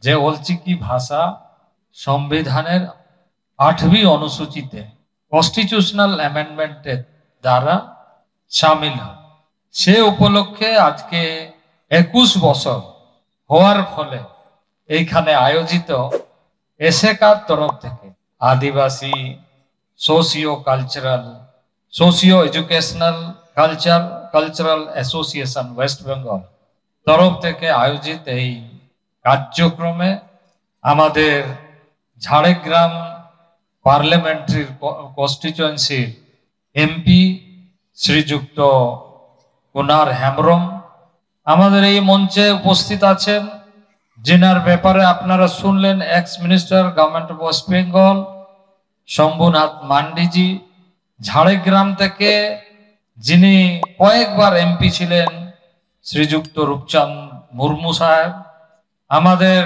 যে অলচিকি ভাষা সংবিধানের 8वीं অনুসূচিতে কনস্টিটিউশনাল অ্যামেন্ডমেন্টের দ্বারা শামিল হয়। সে উপলক্ষে আজকে 21 বছর হওয়ার ফলে এইখানে আয়োজিত এসেকার তরফ থেকে Adivasi socio educational cultural association West Bengal তরফ থেকে আয়োজিত এই কার্যক্রমে আমাদের ঝাড়গ্রাম পার্লামেন্টারি কনস্টিটিউয়েন্সির এমপি শ্রীযুক্ত কুনার হেমব্রম আমাদের এই মঞ্চে উপস্থিত আছেন, যিনার ব্যাপারে আপনারা শুনলেন x minister government of West Bengal Shambhunath মান্ডিজি। Jhargram থেকে যিনি কয়েকবার এমপি ছিলেন শ্রীযুক্ত রূপচাঁদ মুর্মু সাহেব। আমাদের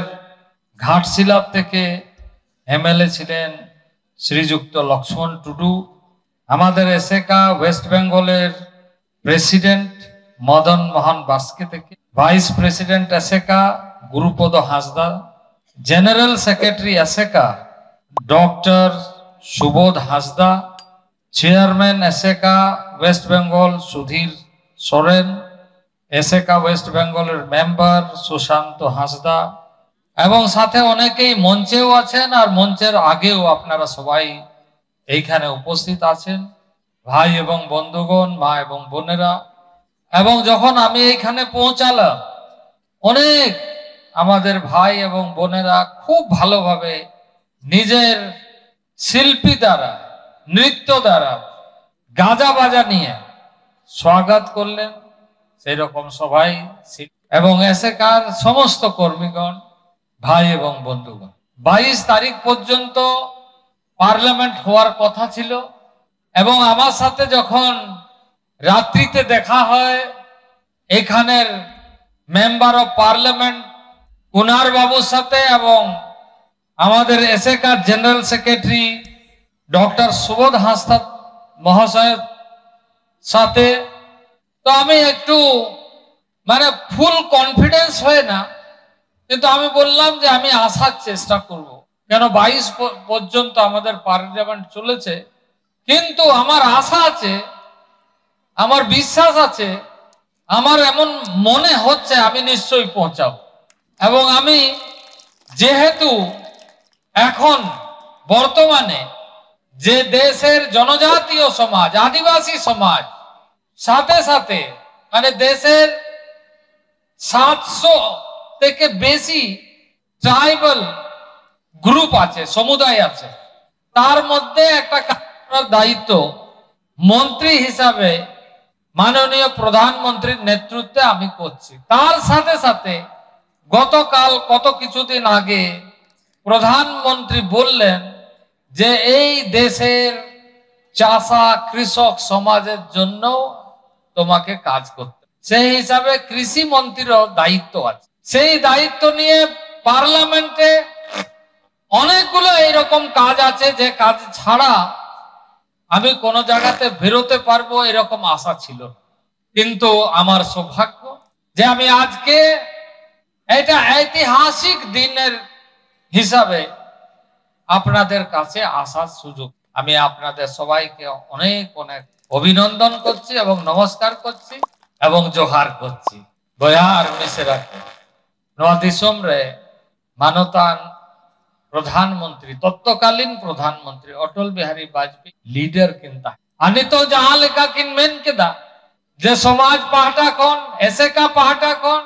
ঘাটশিলা থেকে এমএলএ ছিলেন শ্রীযুক্ত লক্ষ্মণ টুডু। আমাদের এসেকা ওয়েস্ট বেঙ্গলের প্রেসিডেন্ট মদন মোহন বাস্কে থেকে vice president ASECA Gurupada Hansda, general secretary ASECA doctor Subodh Hansda, chairman ASECA West Bengal Sudhir Soren, ASECA West বেঙ্গলের মেম্বার সুশান্ত হাঁসদা এবং সাথে অনেকেই মঞ্চেও আছেন আর মঞ্চের আগেও আপনারা সবাই এইখানে উপস্থিত আছেন, ভাই এবং বন্ধুগণ, মা এবং বোনেরা। এবং যখন আমি এইখানে পৌঁছালাম অনেক আমাদের ভাই এবং বোনেরা খুব ভালোভাবে নিজের শিল্পী দ্বারা নৃত্য দ্বারা গাজা বাজা নিয়ে স্বাগত করলেন। সেই রকম সবাই এবং এসেকার সমস্ত কর্মীগণ, ভাই এবং বন্ধুগণ, 22 তারিখ পর্যন্ত পার্লামেন্ট হওয়ার কথা ছিল এবং আমার সাথে যখন রাত্রিতে দেখা হয় এখানের মেম্বার অফ পার্লামেন্ট কুনার বাবুর সাথে এবং আমাদের এসেকার general secretary doctor Subodh Hansda মহাশয়ের সাথে, তো আমি একটু ফুল কনফিডেন্স হয় না, কিন্তু আমি বললাম যে আমি আসার চেষ্টা করব, কেন 22 পর্যন্ত আমাদের পার্লামেন্ট চলেছে, কিন্তু আমার আশা আছে, আমার বিশ্বাস আছে, আমার এমন মনে হচ্ছে আমি নিশ্চয়ই পৌঁছাবো। এবং আমি যেহেতু এখন বর্তমানে যে দেশের জনজাতীয় সমাজ আদিবাসী সমাজ সাথে সাথে দেশের 700 থেকে বেশি ট্রাইবাল গ্রুপ আছে, সমুদায় আছে, তার মধ্যে একটা দায়িত্ব মন্ত্রী হিসাবে মাননীয় প্রধানমন্ত্রীর নেতৃত্বে আমি করছি। তার সাথে সাথে গতকাল কত কিছুদিন আগে প্রধানমন্ত্রী বললেন যে এই দেশের চাষা কৃষক সমাজের জন্য তোমাকে কাজ করতে, সেই হিসাবে কৃষি মন্ত্রীরও দায়িত্ব আছে। সেই দায়িত্ব নিয়ে পার্লামেন্টে অনেকগুলো এইরকম কাজ আছে যে কাজ ছাড়া আমি কোন জায়গাতে বেরোতে পারবো এরকম আশা ছিল, কিন্তু আমার সৌভাগ্য যে আমি আজকে এটা ঐতিহাসিক দিনের হিসাবে আপনাদের কাছে আসার সুযোগ। আমি আপনাদের সবাইকে অনেক অনেক অভিনন্দন করছি এবং নমস্কার করছি এবং জোহার করছি। বয়ার মিশে রাখে নয়া দিসম রে মানতান প্রধানমন্ত্রী তত্ত্বকালীন প্রধানমন্ত্রী অটল বিহারী বাজপেয়ী লিডার কিনতা আনি তো जहां लेखा किन मेन केदा जे समाज पाहटा कोन एसेका पाहटा कोन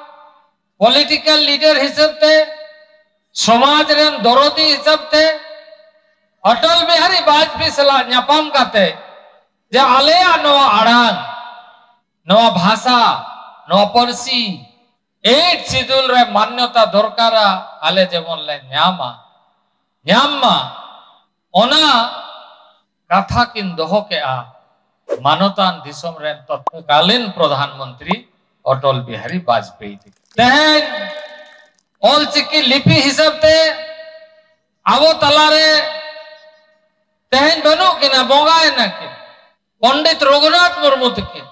पॉलिटिकल लीडर हिसाबते समाज रेन दरदी हिसाबते अटल बिहारी बाजपेयी सला न्यापाम काते जे आलेया नवा आड़ांग नवा भाषा नवा परसी 8 शिड्यूल रे मान्यता दरकारा आले जेमन ले न्यामा ओना कथा किन दोहो के आ मानतान दिसम रेन तत्कालीन प्रधानमंत्री अटल बिहारी बाजपेयी तेहन ऑलचिकी लिपि हिसाबते आवो तलारे तेहन बनो किना बोगाए ना कि पंडित रघुनाथ मुर्मू के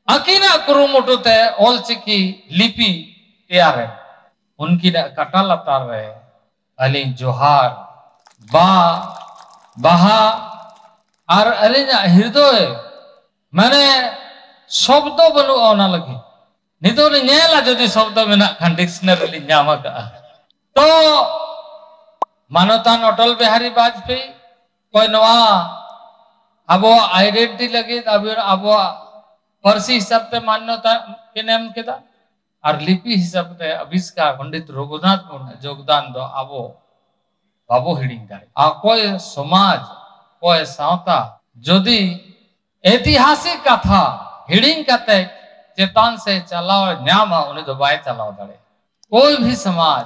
अकिना कुरुमुटुते ऑलचिकी लिपि तैयार उनकी कटा लतार रहे अली जोहार बा बाहा और अली हृदय मैंने शब्द बनू आना लगी नितो नेला जदि शब्द में खान डिक्शनरी नाम तो मानवतान अटल बिहारी वाजपेयी कोई नवा अब आइडेंटिटी लगे अब पर्सी हिसाब से मान्यता के नाम केदा और लिपि हिसाब से आविष्कार पंडित रघुनाथ योगदान दो अब बाबो हिड़िंग दाड़े आ कोई समाज कोई सावता जदि ऐतिहासिक कथा हिड़िंग कते चेतान से चलाओ न्याम उन्हें तो बाय चलाओ दाड़े कोई भी समाज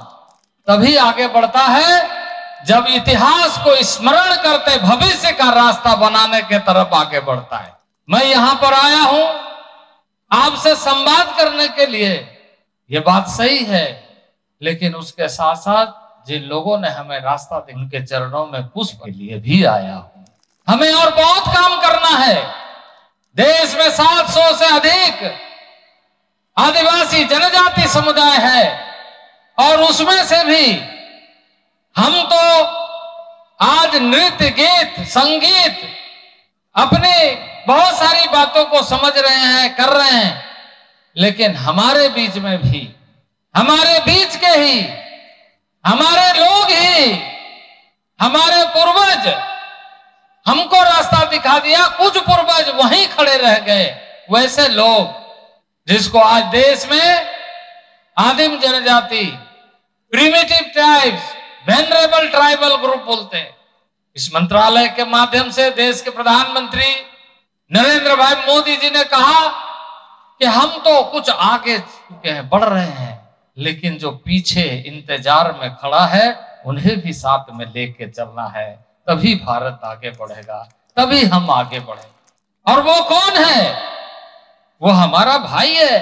तभी आगे बढ़ता है जब इतिहास को स्मरण करते भविष्य का रास्ता बनाने के तरफ आगे बढ़ता है। मैं यहां पर आया हूं आपसे संवाद करने के लिए, ये बात सही है, लेकिन उसके साथ साथ जिन लोगों ने हमें रास्ता दिया उनके चरणों में पुष्प के लिए भी आया हूं। हमें और बहुत काम करना है। देश में 700 से अधिक आदिवासी जनजाति समुदाय है और उसमें से भी हम तो आज नृत्य गीत संगीत अपने बहुत सारी बातों को समझ रहे हैं कर रहे हैं, लेकिन हमारे बीच में भी हमारे बीच के ही हमारे लोग ही हमारे पूर्वज हमको रास्ता दिखा दिया, कुछ पूर्वज वहीं खड़े रह गए। वैसे लोग जिसको आज देश में आदिम जनजाति primitive tribes venerable tribal group बोलते हैं, इस मंत्रालय के माध्यम से देश के प्रधानमंत्री नरेंद्र भाई मोदी जी ने कहा कि हम तो कुछ आगे चुके हैं बढ़ रहे हैं, लेकिन जो पीछे इंतजार में खड़ा है उन्हें भी साथ में लेके चलना है, तभी भारत आगे बढ़ेगा, तभी हम आगे बढ़ेंगे। और वो कौन है? वो हमारा भाई है,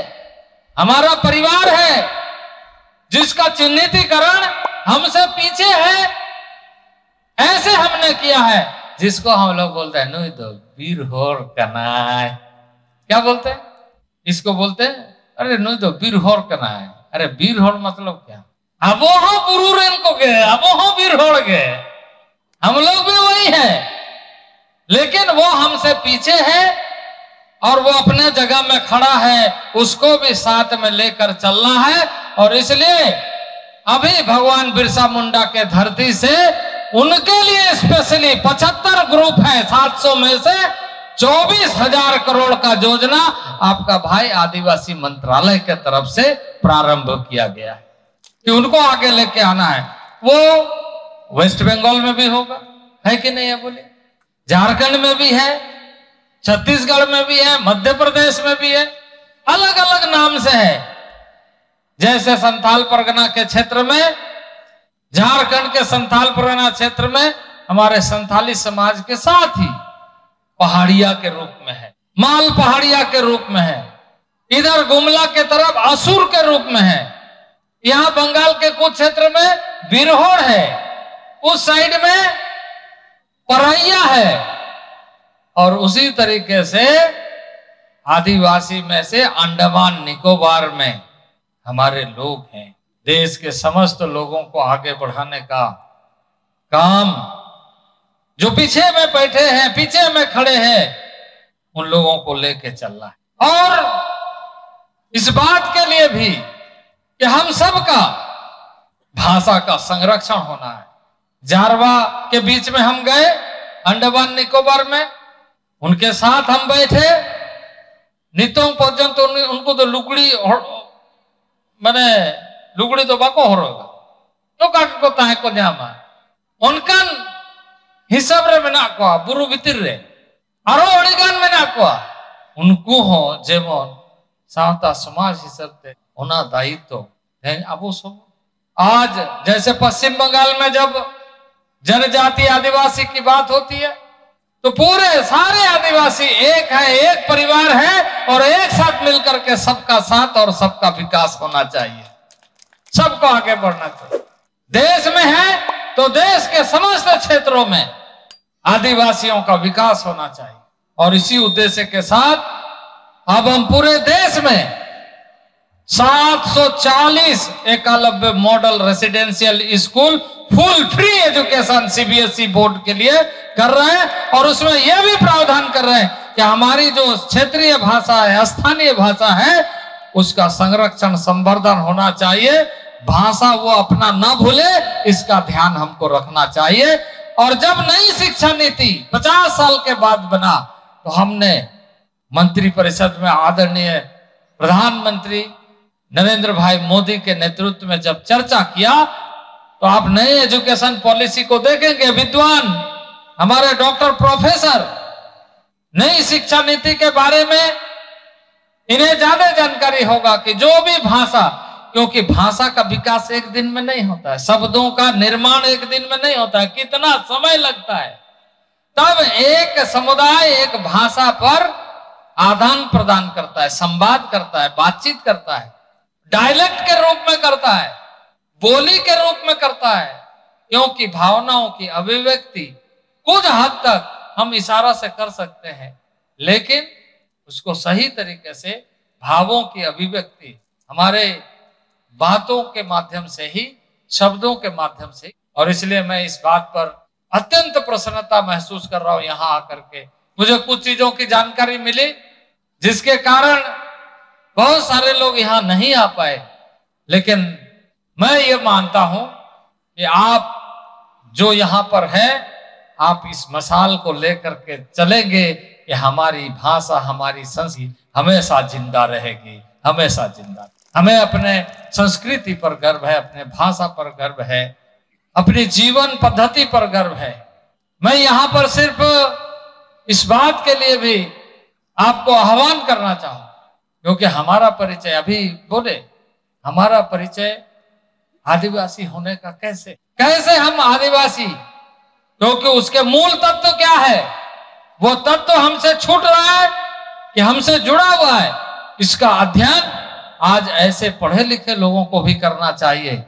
हमारा परिवार है, जिसका चिन्हितीकरण हमसे पीछे है। ऐसे हमने किया है जिसको हम लोग बोलते हैं नुई तो वीर होर कनाय। क्या बोलते हैं इसको? बोलते हैं अरे नुई तो वीर होर कनाय। अरे वीर होर मतलब क्या? अब हो पुरूरेन को गए, अब हो वीर होर गए। हम लोग भी वही हैं, लेकिन वो हमसे पीछे है और वो अपने जगह में खड़ा है, उसको भी साथ में लेकर चलना है। और इसलिए अभी भगवान बिरसा मुंडा के धरती से उनके लिए स्पेशली 75 ग्रुप है, 700 में से 24,000 करोड़ का योजना आपका भाई आदिवासी मंत्रालय के तरफ से प्रारंभ किया गया है कि उनको आगे लेके आना है। वो वेस्ट बंगाल में भी होगा, है कि नहीं है? बोले झारखंड में भी है, छत्तीसगढ़ में भी है, मध्य प्रदेश में भी है, अलग अलग नाम से है। जैसे संथाल परगना के क्षेत्र में, झारखंड के संथाल परगना क्षेत्र में हमारे संथाली समाज के साथ ही पहाड़िया के रूप में है, माल पहाड़िया के रूप में है, इधर गुमला के तरफ असुर के रूप में है, यहां बंगाल के कुछ क्षेत्र में बिरहोड़ है, उस साइड में परैया है, और उसी तरीके से आदिवासी में से अंडमान निकोबार में हमारे लोग हैं। देश के समस्त लोगों को आगे बढ़ाने का काम जो पीछे में बैठे हैं, पीछे में खड़े हैं, उन लोगों को लेके चलना है। और इस बात के लिए भी कि हम सबका भाषा का संरक्षण होना है। जारवा के बीच में हम गए, अंडमान निकोबार में, उनके साथ हम बैठे, नितों पर्यंत उनको तो लुगड़ी मैंने लुगड़ी तो बाको हो रहा तो काके को ताहे को न्यामा उनकन हिसाब रे मेना को बुरु भीतर रे आरो अड़ीगान मेना को उनको हो जेमन सावता समाज हिसाब ते ओना दायित्व है। अब सब आज जैसे पश्चिम बंगाल में जब जनजाति आदिवासी की बात होती है तो पूरे सारे आदिवासी एक है, एक परिवार है, और एक साथ मिलकर के सबका साथ और सबका विकास होना चाहिए, सबको आगे बढ़ना चाहिए। देश में है तो देश के समस्त क्षेत्रों में आदिवासियों का विकास होना चाहिए। और इसी उद्देश्य के साथ अब हम पूरे देश में 740 Eklavya model residential school full free education CBSE board के लिए कर रहे हैं। और उसमें यह भी प्रावधान कर रहे हैं कि हमारी जो क्षेत्रीय भाषा है, स्थानीय भाषा है, उसका संरक्षण संवर्धन होना चाहिए। भाषा वो अपना न भूले, इसका ध्यान हमको रखना चाहिए। और जब नई शिक्षा नीति 50 साल के बाद बना, तो हमने मंत्रिपरिषद में आदरणीय प्रधानमंत्री नरेंद्र भाई मोदी के नेतृत्व में जब चर्चा किया, तो आप नए एजुकेशन पॉलिसी को देखेंगे, विद्वान हमारे डॉक्टर प्रोफेसर नई शिक्षा नीति के बारे में इन्हें ज्यादा जानकारी होगा कि जो भी भाषा, क्योंकि भाषा का विकास एक दिन में नहीं होता है, शब्दों का निर्माण एक दिन में नहीं होता है, कितना समय लगता है। तब एक समुदाय एक भाषा पर आदान प्रदान करता है, संवाद करता है, बातचीत करता है, डायलेक्ट के रूप में करता है, बोली के रूप में करता है, क्योंकि भावनाओं की अभिव्यक्ति कुछ हद तक हम इशारा से कर सकते हैं, लेकिन उसको सही तरीके से भावों की अभिव्यक्ति हमारे बातों के माध्यम से ही, शब्दों के माध्यम से। और इसलिए मैं इस बात पर अत्यंत प्रसन्नता महसूस कर रहा हूं। यहां आकर के मुझे कुछ चीजों की जानकारी मिली, जिसके कारण बहुत सारे लोग यहां नहीं आ पाए, लेकिन मैं ये मानता हूं कि आप जो यहां पर है, आप इस मसाल को लेकर के चलेंगे कि हमारी भाषा, हमारी संस्कृति हमेशा जिंदा रहेगी, हमेशा जिंदा। हमें अपने संस्कृति पर गर्व है, अपने भाषा पर गर्व है, अपनी जीवन पद्धति पर गर्व है। मैं यहां पर सिर्फ इस बात के लिए भी आपको आह्वान करना चाहूं, क्योंकि हमारा परिचय, अभी बोले, हमारा परिचय आदिवासी होने का कैसे हम आदिवासी, क्योंकि उसके मूल तत्व क्या है, वो तत्व हमसे छूट रहा है कि हमसे जुड़ा हुआ है। इसका अध्ययन आज ऐसे पढ़े लिखे लोगों को भी करना चाहिए।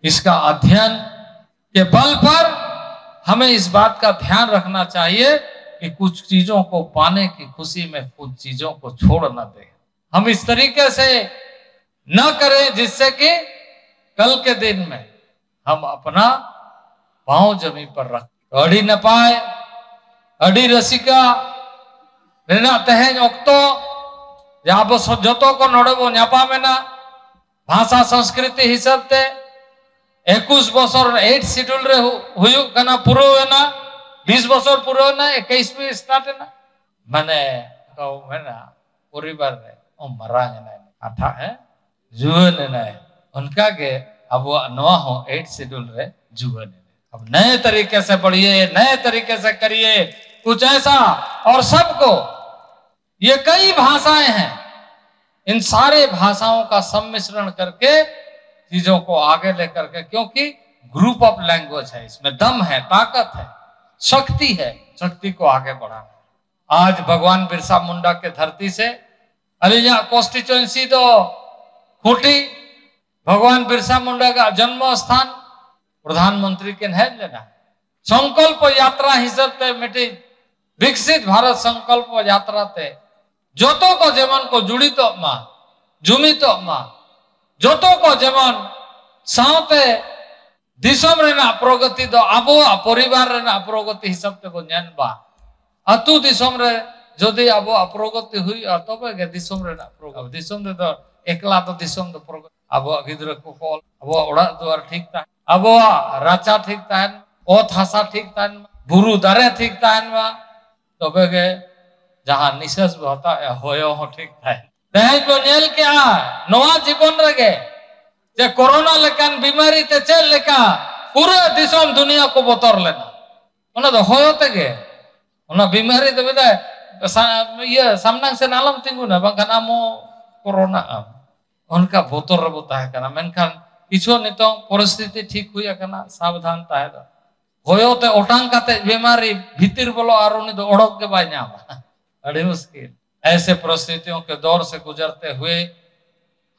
इसका अध्ययन के बल पर हमें इस बात का ध्यान रखना चाहिए कि कुछ चीजों को पाने की खुशी में कुछ चीजों को छोड़ न दें। हम इस तरीके से न करें जिससे कि कल के दिन में हम अपना पांव जमीन पर रख, अड़ी न पाए अड़ी रसिका रेना तेहें ओक्तो जाबो जतो को नोड़ेबो न्यापामेना भाषा संस्कृति हिसाब ते 21 बছর 8 শিডিউল রে হুয়ুক কানা পুরো না 20 বছর পুরো না 21 স্টার্ট না মানে কও মেনা পরিবার রে ओ मरांग ना आठा है जुवन ना उनका के अब नवा हो 8 शिड्यूल रे जुवन। अब नए तरीके से पढ़िए, नए तरीके से करिए कुछ ऐसा। और सबको, ये कई भाषाएं हैं, इन सारे भाषाओं का सम्मिश्रण करके चीजों को आगे लेकर के, क्योंकि ग्रुप ऑफ लैंग्वेज है, इसमें दम है, ताकत है, शक्ति है, शक्ति को आगे बढ़ाना। आज भगवान बिरसा मुंडा के धरती से अलिया कॉन्स्टिट्यूएंसी तो खूटी, भगवान बिरसा मुंडा का जन्म स्थान प्रधानमंत्री के है लेना। संकल्प यात्रा हिसाब ते मिटी विकसित भारत संकल्प यात्रा ते जोतो को जेमन को जुड़ी तो मा जुमी तो मा जोतो को जेमन साउते दिसम रेना प्रगति दो आबो परिवार रेना प्रगति हिसाब ते को ज्ञान बा अतु दिसम रे जोदि आबो अप्रगति हुई तबे गे दिसम रेना प्रगति दिसम दे तो एकला तो दिसम दो प्रगति आबो गिद्र को कॉल आबो ओड़ा दुआर ठीक ता आबो राचा ठीक तान ओत हासा ठीक तान बुरु दारे ठीक तान मा तबे गे जहां निशेष होता है होयो हो ठीक तान तेज को नेल के आ नवा जीवन रगे जे कोरोना लेकान बीमारी ते चल लेका पूरे दिसम दुनिया को बतौर लेना ओना तो होयो ते गे ओना बीमारी तो बेटा ये सामना से नालम तिंगु ना बांखान आमो कोरोना उनका बोतल रे बोता है कना मेनखान किछु नितो परिस्थिति ठीक हुई कना सावधान ताहे दा होयो ते ओटांग काते बीमारी भीतर बोलो आर उनी दो ओडक के बाय नामा अड़ी मुश्किल। ऐसे परिस्थितियों के दौर से गुजरते हुए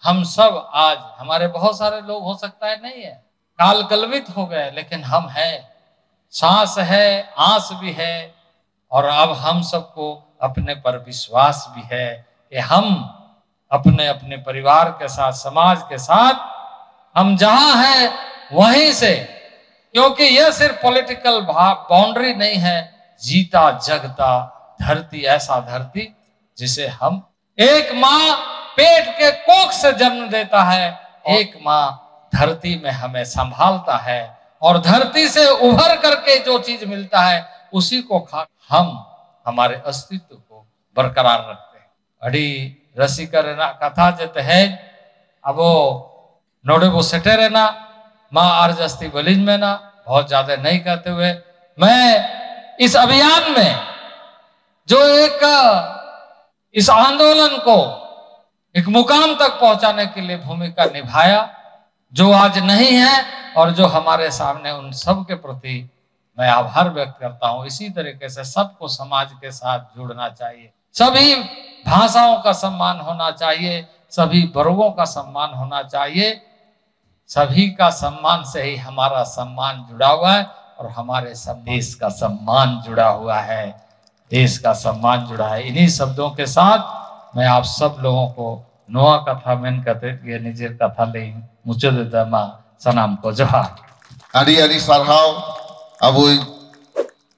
हम सब आज, हमारे बहुत सारे लोग हो सकता है नहीं है, काल कलवित हो गए, लेकिन हम हैं, सांस है, आस भी है, और अब हम सबको अपने पर विश्वास भी है कि हम अपने अपने परिवार के साथ, समाज के साथ हम जहां हैं वहीं से, क्योंकि यह सिर्फ पॉलिटिकल बाउंड्री नहीं है, जीता जगता धरती, ऐसा धरती जिसे हम, एक माँ पेट के कोख से जन्म देता है, एक माँ धरती में हमें संभालता है, और धरती से उभर करके जो चीज मिलता है उसी को खा हम हमारे अस्तित्व को बरकरार रखते हैं। अड़ी रसिकर कथा जेते है अब नोड़े वो सेटे रहना माँ आरजस्ती बलिज में ना, बहुत ज्यादा नहीं कहते हुए मैं इस अभियान में जो एक इस आंदोलन को एक मुकाम तक पहुंचाने के लिए भूमिका निभाया, जो आज नहीं है और जो हमारे सामने, उन सब के प्रति मैं आभार व्यक्त करता हूं। इसी तरीके से सबको समाज के साथ जुड़ना चाहिए, सभी भाषाओं का सम्मान होना चाहिए, सभी वर्गों का सम्मान होना चाहिए, सभी का सम्मान से ही हमारा सम्मान जुड़ा हुआ है और हमारे सब देश का सम्मान जुड़ा हुआ है, देश का सम्मान जुड़ा है। इन्हीं शब्दों के साथ मैं आप सब लोगों को नोआ कथा मेन कहते ये निजे कथा ले मुझे देता माँ सनाम को जोहार। आदि आदि सारहाव अब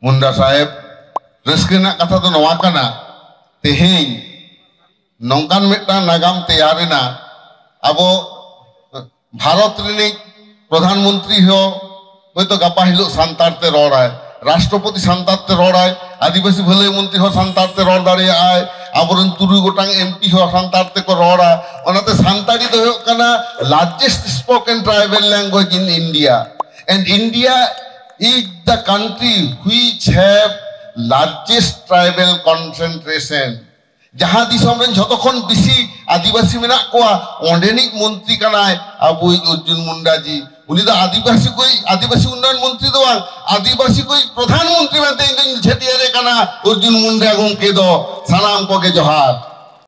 मुंडा साहेब रस्कना कथा तो नोआ कना तेहें नौकान मिट्टा नागाम तैयारेना अब भारत रिनिक प्रधानमंत्री हो तो गपा हिलो सांतार ते रोड है, राष्ट्रपति सांतार ते रोड है, आदिवासी भले मंत्री हो सांतार ते रोड दाड़िया आए, आबरन तुरुई गोटांग एमपी हो सांतार ते को रोड़ा, ओनाते सांतारी तो हो कना largest spoken tribal language in India, and India is the country which have largest tribal concentration. जहां दिसम रेन झतखन बिसी आदिवासी मेना कोआ ओंडेनिक मंत्री कनाय अब अर्जुन मुंडा जी, उनी तो आदिवासी उन्नयन मंत्री तो आदिवासी कोई प्रधानमंत्री में झेटियारे कना अर्जुन मुंडा गोंके दो सलाम को के जोहार।